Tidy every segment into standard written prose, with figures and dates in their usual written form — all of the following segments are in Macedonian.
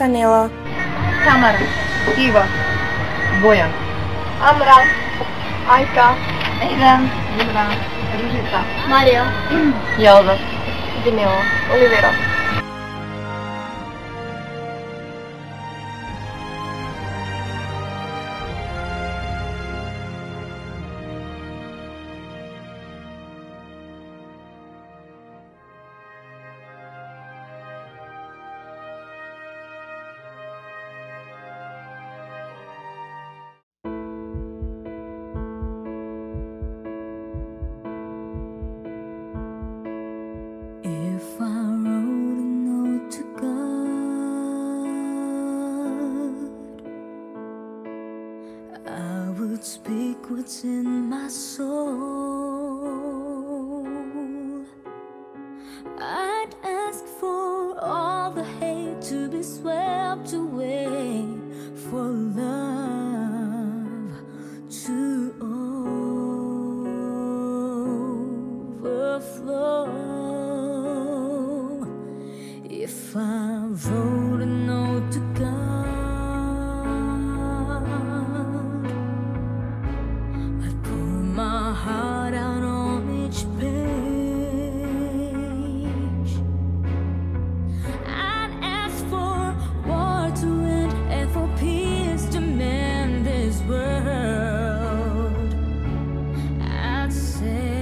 Санела, Тамара, Ива, Бојан, Амра, Ајка, Ејден, Димра, Ружица, Марија, Јелда, Денела, Оливера. Speak what's in my soul. I'd ask for all the hate to be swept away, for love to overflow. If I wrote a note to God, my heart out on each page. I'd ask for war to end and for peace to mend this world. I'd say,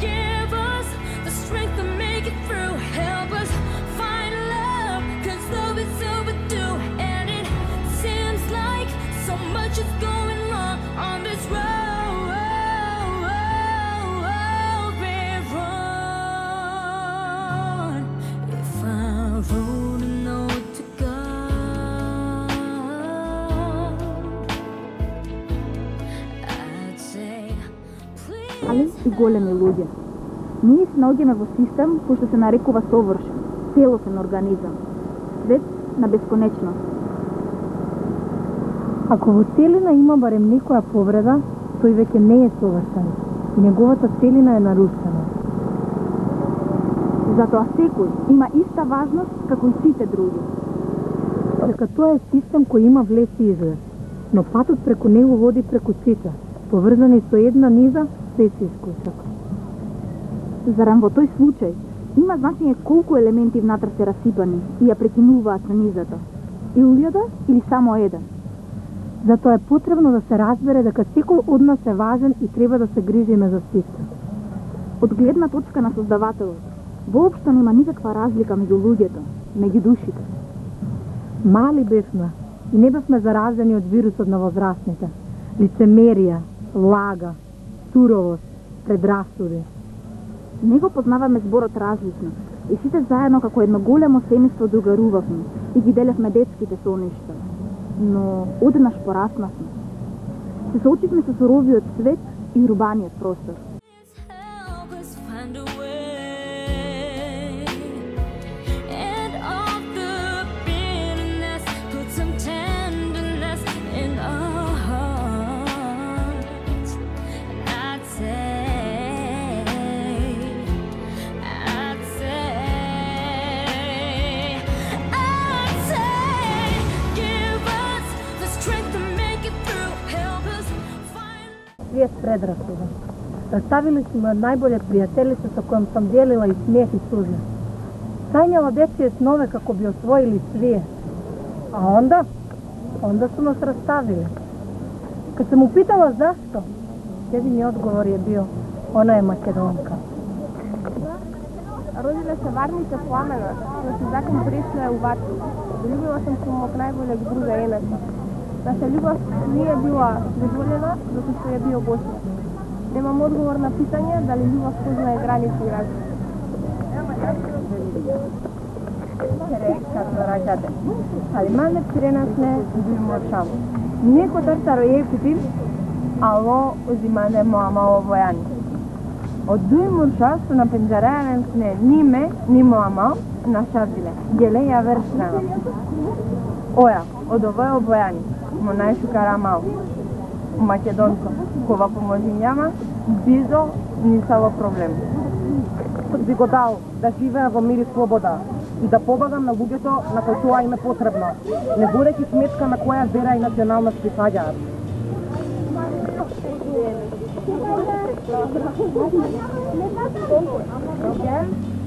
give us the strength to make it through. Help us find love, 'cause love is overdue, and it seems like so much is going wrong on this road. We run. If I wrote a note to God, I'd say, please. Али и големи луѓе. Ние се наоѓаме во систем кој што се нарекува совршен, целосен организам, свет на бесконечност. Ако во целина има барем некоја повреда, тој веќе не е совршен и неговата целина е нарушена. Затоа секој има иста важност како и сите други. Дека тоа е систем кој има влез и излез, но патот преку него води преку сите, поврзани со една низа без исклучок. Зарем во тој случај има значење колку елементи внатре се расипани и ја прекинуваат со низата? Илјада или само еден? Затоа е потребно да се разбере дека секој од нас е важен и треба да се грижиме за сите. Од гледна точка на Создавателот, воопшто нема никаква разлика меѓу луѓето, меѓу душите. Мали бевме и не бевме заразени од вирусот на возрастните. Лицемерија, лага, суровост, предрасуди. Не го познаваме зборот различно и сите заедно како едно големо семејство другарувавме и ги делевме детските соништа. Но одеднаш пораснавме. Се соочивме со суровиот свет и урбаниот простор. Свиет предрасуда. Представили си ме најболе пријателица со којом сам делила и смех и сужа. Сањала дечие снове како би освоили свие. А онда су нас раставили. Кад се му питала зашто, едини одговор е био, она е македонка. Родила се Варница Пламена, но се закон пресно е уватил. Полюбила съм се мог најболе друга ената. Наша љубов не е била дозволена, затоа што е био Босна. Немам одговор на питање дали љубов познае граници и разлики. Kako rađate. Ali mame prenasne dujmo šamu. Neko tartaro je kutil, ало uzimane moama ovojani. Od dujmo šastu na penđarajanem sne ni me, ni moama na šavdile. Djele ja vrštrana. Oja, od ovoj obojani. Mo najšu karamao. U Makedonko, kova pomoži njama, Бизо нисало проблем. Би го дал да живеа во мир и слобода и да помагам на луѓето на кои тоа им е потребно, не водејќи сметка на која вера и националност припаѓаат.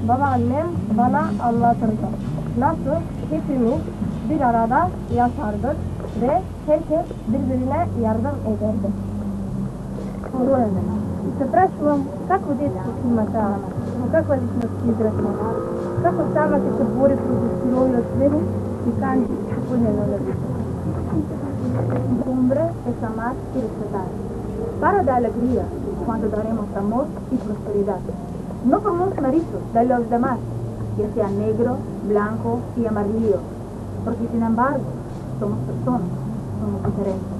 Baba annem bana anlatırdı. Nasıl hepimiz bir arada yaşardık ve herkes birbirine yardım ederdi. Се прашувам како детство има таа, во каква личност израсна, како сама ќе се бори против суровиот свет и канди исполнено на Hombre es amar y respetar. Para de alegría cuando daremos amor y prosperidad. No por los méritos de los demás, ya sea negro, blanco y amarillo, porque sin embargo somos personas, somos diferentes.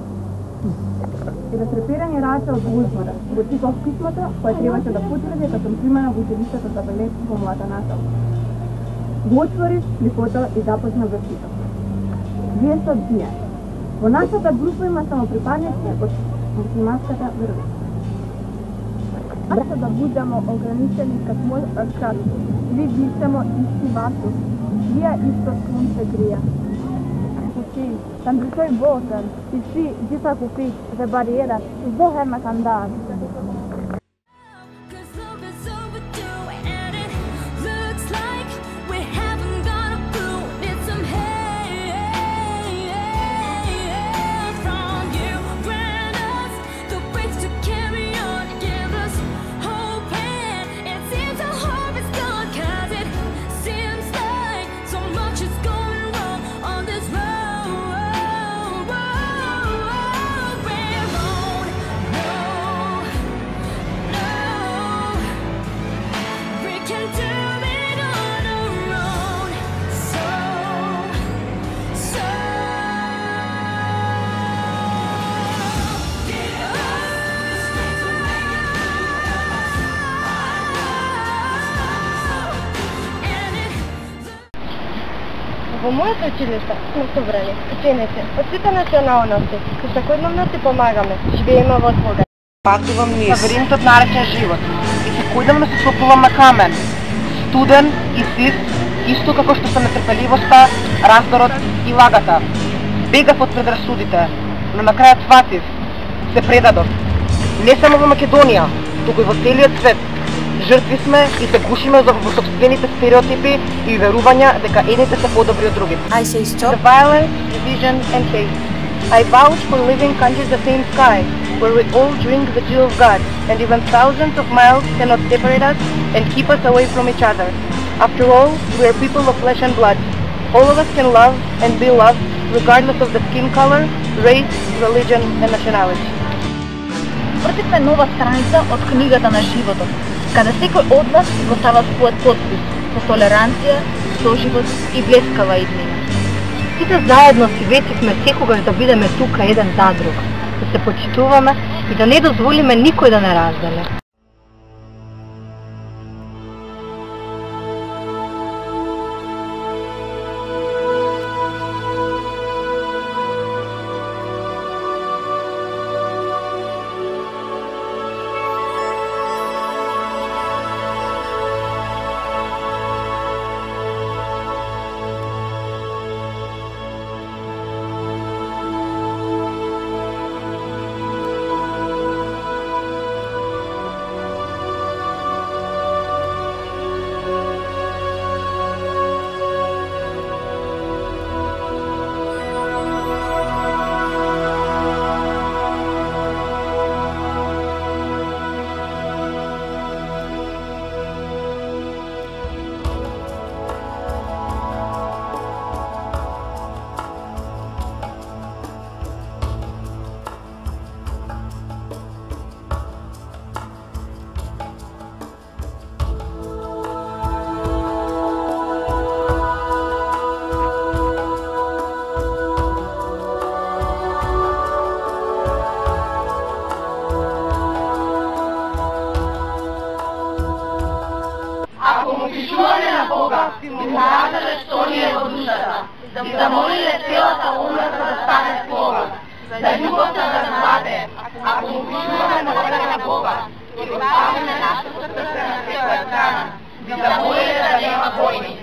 И да трепирање раче од узбора, го читав писмото кој требаше да потврди како сум примена во училиштето за балет во мојата насала. Го отворив сликото и започнав да читам. Вие сте одбијани. Во нашата група има само припадници од муслиманската вера. Ако да будемо ограничени как ви бисемо исти вату, вие исто слунце грија. Kan du kör båten, vi ser djupa kopik, det barrierar, så hemma kan där. Cause love is overdue and it looks like we haven't got a clue. Need some help from you. Grant us the weight to carry on. Give us hope and it seems our hope is gone. Cause it seems like so much is going wrong on this road. Во моето училиште сме собрани ученици од сите националности, кои секојдневно си помагаме, живееме во слога. Патувам низ лабиринтот наречен живот и секојдневно се столкувам на камен, студен и сив, исто како што се нетрпеливоста, раздорот и лагата. Бегав од предрасудите, но на крајот сватив, се предадов. Не само во Македонија, туку и во целиот свет. Жртви сме и се гушиме во собствените стереотипи и верувања дека едните се подобри од другите. I say stop. The violence, division and hate. I vouch for living under the same sky, where we all drink the dew of God, and even thousands of miles cannot separate us and keep us away from each other. After all, we are people of flesh and blood. All of us can love and be loved, regardless of the skin color, race, religion and nationality. Прочитаме нова страница од книгата на животот, каде секој од нас го става својот подпис со толеранција, соживот и блескава иднина. Сите заедно си ветивме секогаш да бидеме тука еден за друг, да се почитуваме и да не дозволиме никој да не разделе. Почитуваме на Бога, и му кажале што ни е во душата, и замолиле целата омраза да стане слога, да љубовта да сваде, ако му почитуваме на Бога, поставиме нашето срце на твоја страна, би замолиле да нема војни.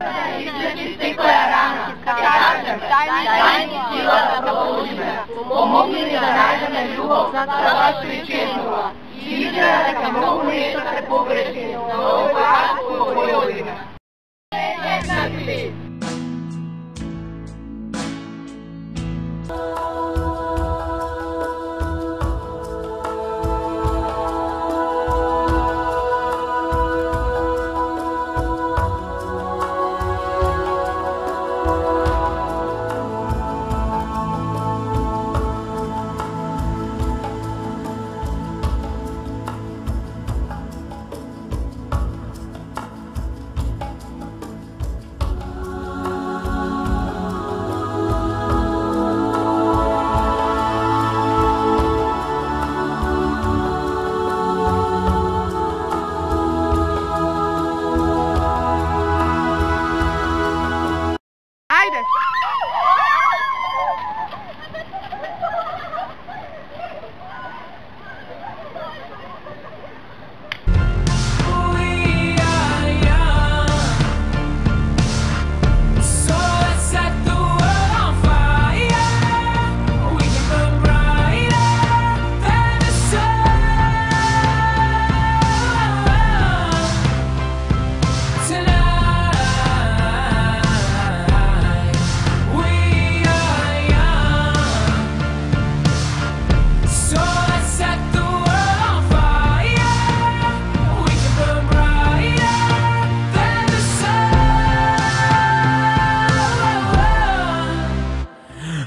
Исцели секоја рана, кажем, дај ни сила да продолжиме, помогни ни да најдеме љубов затоа што и честнува. Истина дека многу нешто се погреши, но овој пат го победиме.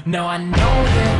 No, I know that